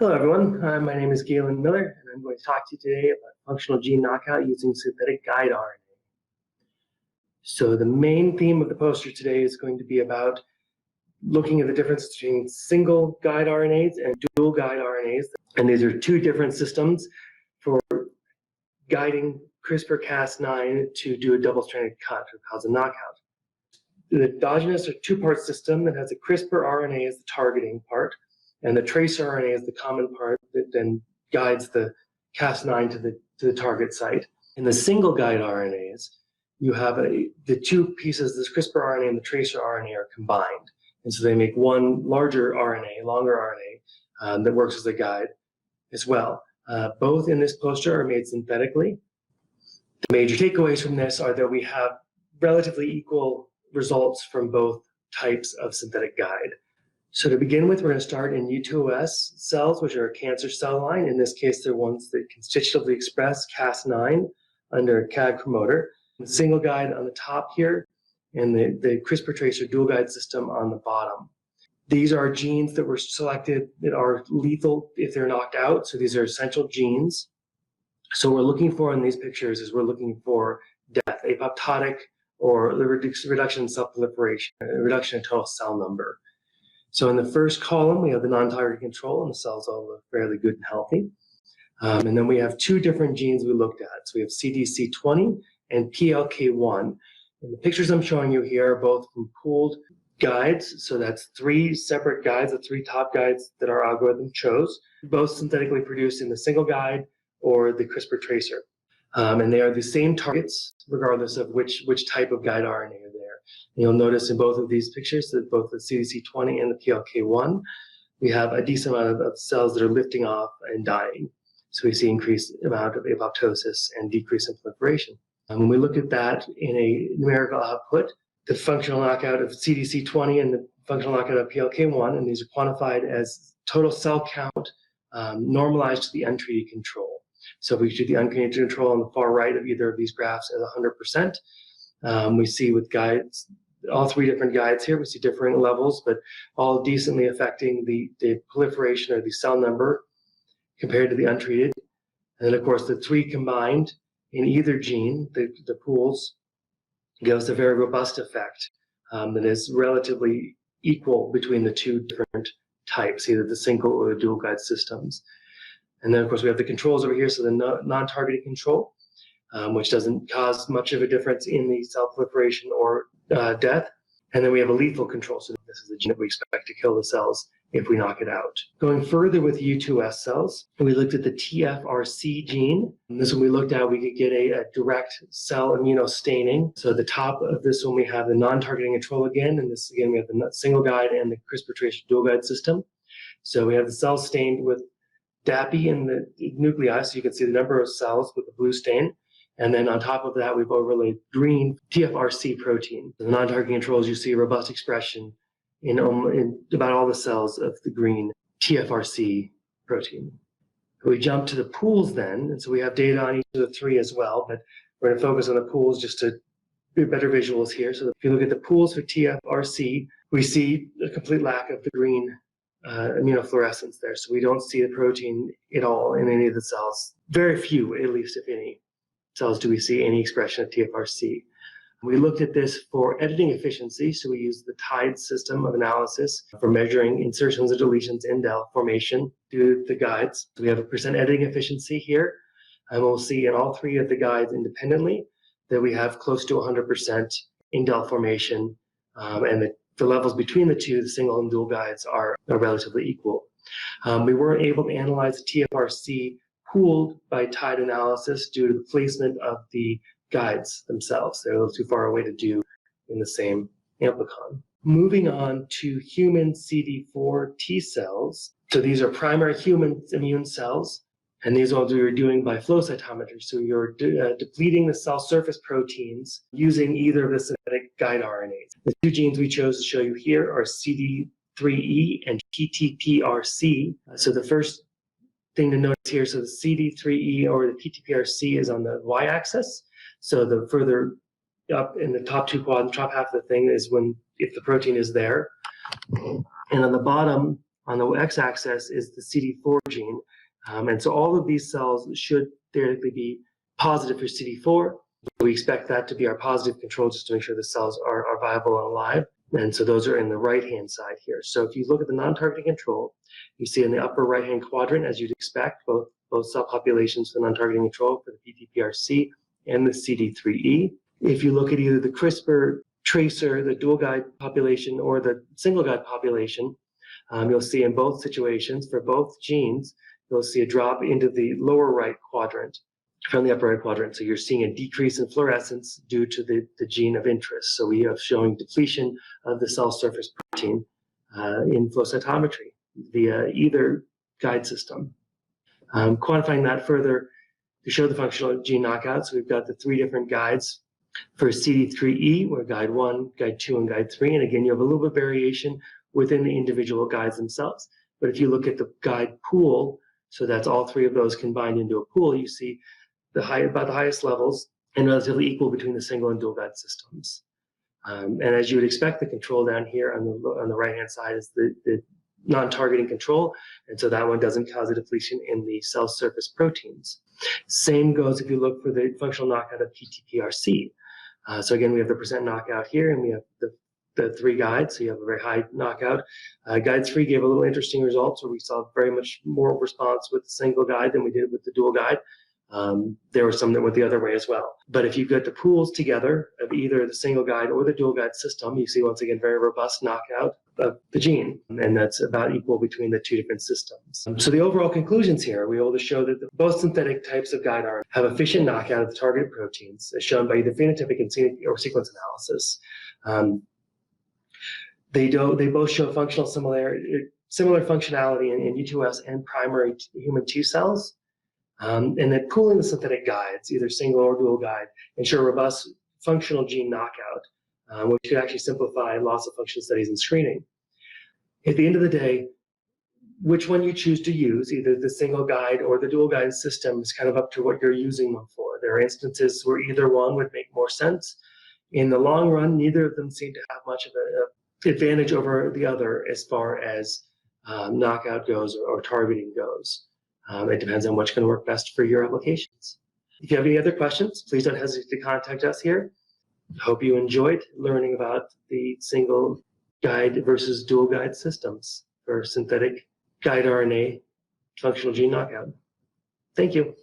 Hello everyone, my name is Galen Miller and I'm going to talk to you today about functional gene knockout using synthetic guide RNA. So the main theme of the poster today is going to be about looking at the difference between single guide RNAs and dual guide RNAs. And these are two different systems for guiding CRISPR-Cas9 to do a double-stranded cut or cause a knockout. The endogenous or two-part system that has a CRISPR RNA as the targeting part, and the tracrRNA is the common part that then guides the Cas9 to the target site. In the single guide RNAs, you have the two pieces, this CRISPR RNA and the tracrRNA are combined. And so they make one larger RNA, longer RNA, that works as a guide as well. Both in this poster are made synthetically. The major takeaways from this are that we have relatively equal results from both types of synthetic guide. So to begin with, we're going to start in U2OS cells, which are a cancer cell line. In this case, they're ones that constitutively express Cas9 under a CAG promoter. The single guide on the top here, and the CRISPR tracer dual guide system on the bottom. These are genes that were selected that are lethal if they're knocked out. So these are essential genes. So what we're looking for in these pictures is we're looking for death, apoptotic, or the reduction in cell proliferation, reduction in total cell number. So in the first column, we have the non-target control, and the cells all look fairly good and healthy. And then we have two different genes we looked at. So we have CDC20 and PLK1. And the pictures I'm showing you here are both from pooled guides. So that's three separate guides, the three top guides that our algorithm chose, both synthetically produced in the single guide or the CRISPR tracer. And they are the same targets, regardless of which type of guide RNA are there. And you'll notice in both of these pictures that both the CDC20 and the PLK1, we have a decent amount of cells that are lifting off and dying. So we see increased amount of apoptosis and decrease in proliferation. When we look at that in a numerical output, the functional knockout of CDC20 and the functional knockout of PLK1, and these are quantified as total cell count normalized to the untreated control. So if we do the untreated control on the far right of either of these graphs as 100%, we see with guides, all three different guides here, we see differing levels, but all decently affecting the proliferation or the cell number compared to the untreated. And then of course the three combined in either gene, the pools, gives a very robust effect that is relatively equal between the two different types, either the single or the dual guide systems. And then of course we have the controls over here, so the non-targeted control, which doesn't cause much of a difference in the cell proliferation or death. And then we have a lethal control, so this is the gene that we expect to kill the cells if we knock it out. Going further with U2S cells, we looked at the TFRC gene. And this one we looked at, we could get a direct cell immunostaining. So at the top of this one, we have the non-targeting control again, and this again, we have the single guide and the CRISPR tracer dual guide system. So we have the cells stained with DAPI in the nuclei, so you can see the number of cells with the blue stain. And then on top of that, we've overlaid green TFRC protein. The non-targeting controls, you see robust expression in about all the cells of the green TFRC protein. We jump to the pools then, and so we have data on each of the three as well, but we're going to focus on the pools just to get better visuals here. So if you look at the pools for TFRC, we see a complete lack of the green immunofluorescence there. So we don't see the protein at all in any of the cells. Very few, at least, if any, cells do we see any expression of TFRC. We looked at this for editing efficiency, so we used the TIDE system of analysis for measuring insertions and deletions in indel formation through the guides. So we have a % editing efficiency here, and we'll see in all three of the guides independently that we have close to 100% indel formation, and the levels between the two, the single and dual guides, are relatively equal. We weren't able to analyze the TFRC pooled by TIDE analysis due to the placement of the guides themselves. They're a little too far away to do in the same amplicon. Moving on to human CD4 T cells. So these are primary human immune cells, and these ones we were doing by flow cytometry. So you're depleting the cell surface proteins using either of the synthetic guide RNAs. The two genes we chose to show you here are CD3E and PTPRC. So the first thing to notice here, so the CD3E or the PTPRC is on the y-axis. So the further up in the top two quadrants, top half of the thing is if the protein is there. And on the bottom, On the x-axis is the CD4 gene. And so all of these cells should theoretically be positive for CD4. We expect that to be our positive control just to make sure the cells are viable and alive. And so those are in the right-hand side here. So if you look at the non-targeting control, you see in the upper right-hand quadrant, as you'd expect, both cell populations for non-targeting control for the PTPRC and the CD3E. If you look at either the CRISPR tracer, the dual guide population, or the single guide population, you'll see in both situations, for both genes, you'll see a drop into the lower right quadrant from the upper right quadrant. So you're seeing a decrease in fluorescence due to the gene of interest. So we are showing depletion of the cell surface protein in flow cytometry via either guide system. Quantifying that further to show the functional gene knockout, so we've got the 3 different guides. For CD3E, we're guide 1, guide 2, and guide 3. And again, you have a little bit of variation within the individual guides themselves. But if you look at the guide pool, so that's all 3 of those combined into a pool, you see about the highest levels and relatively equal between the single and dual guide systems. And as you would expect, the control down here on the right-hand side is the non-targeting control, and so that one doesn't cause a depletion in the cell surface proteins. Same goes if you look for the functional knockout of PTPRC. So again, we have the percent knockout here, and we have the 3 guides, so you have a very high knockout. Guide 3 gave a little interesting results where we saw very much more response with the single guide than we did with the dual guide. There were some that went the other way as well. But if you get the pools together of either the single guide or the dual guide system, you see once again very robust knockout of the gene, and that's about equal between the 2 different systems. So the overall conclusions here, we're able to show that both synthetic types of guide RNA have efficient knockout of the targeted proteins, as shown by either phenotypic or sequence analysis. They both show functional similar functionality in U2S and primary human T cells. And then pooling the synthetic guides, either single or dual guide, ensure robust functional gene knockout, which could actually simplify loss of function studies and screening. At the end of the day, which one you choose to use, either the single guide or the dual guide system, is kind of up to what you're using them for. There are instances where either one would make more sense. In the long run, neither of them seem to have much of an advantage over the other as far as knockout goes or targeting goes. It depends on what's going to work best for your applications. If you have any other questions, please don't hesitate to contact us here. Hope you enjoyed learning about the single guide versus dual guide systems for synthetic guide RNA functional gene knockout. Thank you.